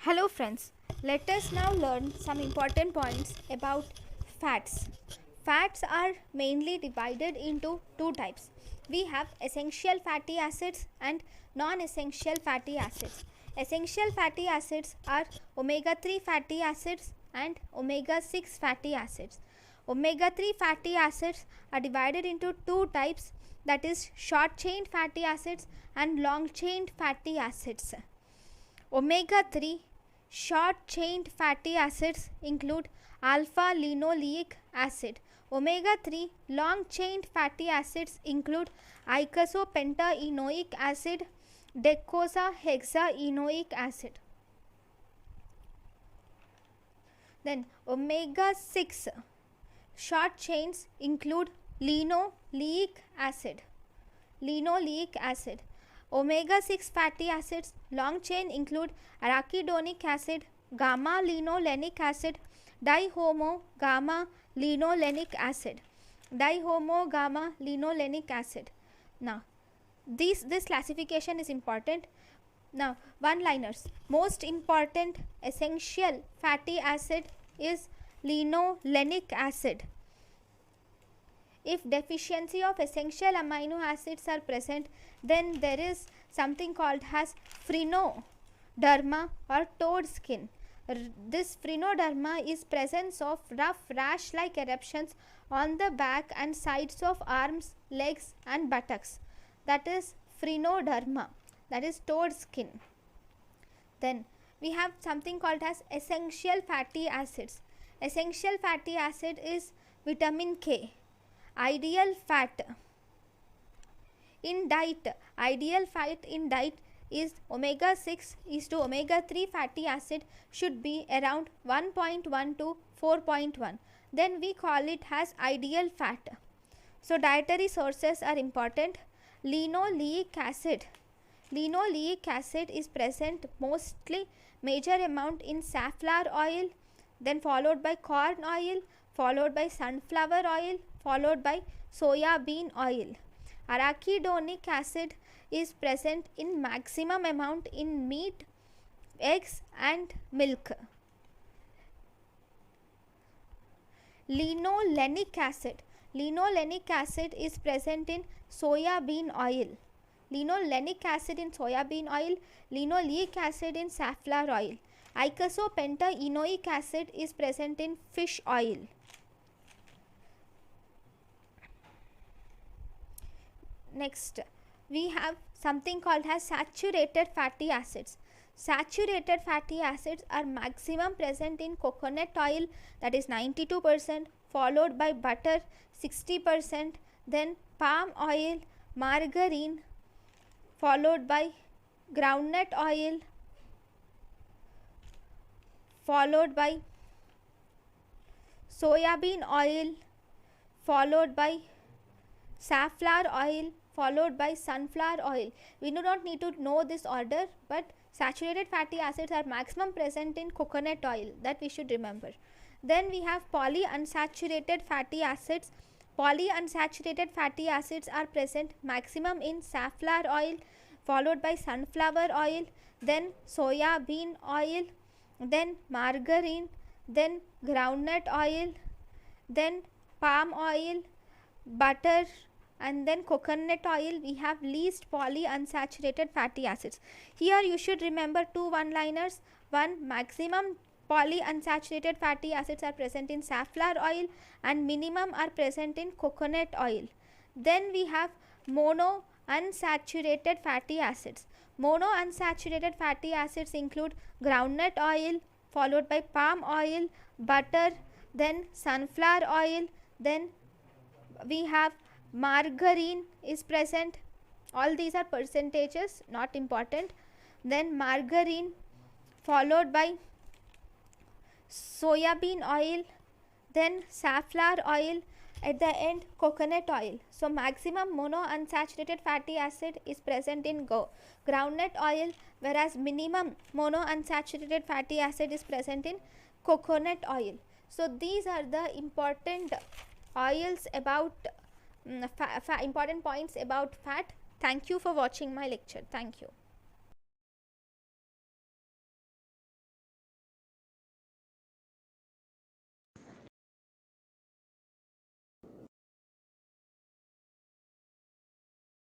Hello friends, let us now learn some important points about fats. Fats are mainly divided into two types. We have essential fatty acids and non-essential fatty acids. Essential fatty acids are omega-3 fatty acids and omega-6 fatty acids. Omega-3 fatty acids are divided into two types, that is short-chained fatty acids and long-chained fatty acids. Omega-3 short-chained fatty acids include alpha-linoleic acid. Omega-3 long-chained fatty acids include eicosapentaenoic acid, docosahexaenoic acid. Then omega-6 short chains include linoleic acid. Omega-6 fatty acids long chain include arachidonic acid, gamma-linolenic acid, dihomo-gamma-linolenic acid. Now, this classification is important. Now, one-liners. Most important essential fatty acid is linolenic acid. If deficiency of essential amino acids are present, then there is something called as phrenoderma or toad skin. This phrenoderma is presence of rough rash-like eruptions on the back and sides of arms, legs and buttocks. That is phrenoderma, that is toad skin. Then we have something called as essential fatty acids. Essential fatty acid is vitamin K. Ideal fat in diet is omega-6 is to omega-3 fatty acid should be around 1.1 to 4.1. Then we call it as ideal fat. So dietary sources are important. Linoleic acid is present mostly major amount in safflower oil, then followed by corn oil, followed by sunflower oil, followed by soya bean oil. Arachidonic acid is present in maximum amount in meat, eggs and milk. Linolenic acid is present in soya bean oil. Linolenic acid in soya bean oil, linoleic acid in safflower oil. Eicosapentaenoic acid is present in fish oil. Next, we have something called as saturated fatty acids. Saturated fatty acids are maximum present in coconut oil, that is 92%, followed by butter 60%, then palm oil, margarine, followed by groundnut oil, followed by soya bean oil, followed by safflower oil, followed by sunflower oil. We do not need to know this order, but saturated fatty acids are maximum present in coconut oil, that we should remember. Then we have polyunsaturated fatty acids. Polyunsaturated fatty acids are present maximum in safflower oil, followed by sunflower oil, then soya bean oil, then margarine, then groundnut oil, then palm oil, butter and then coconut oil. We have least polyunsaturated fatty acids. Here you should remember two one-liners. One, maximum polyunsaturated fatty acids are present in safflower oil and minimum are present in coconut oil. Then we have monounsaturated fatty acids. Monounsaturated fatty acids include groundnut oil, followed by palm oil, butter, then sunflower oil, then we have margarine is present. All these are percentages, not important. Then margarine, followed by soya bean oil, then safflower oil, at the end coconut oil. So maximum monounsaturated fatty acid is present in groundnut oil, whereas minimum monounsaturated fatty acid is present in coconut oil. So these are the important oils about important points about fat. Thank you for watching my lecture. Thank you.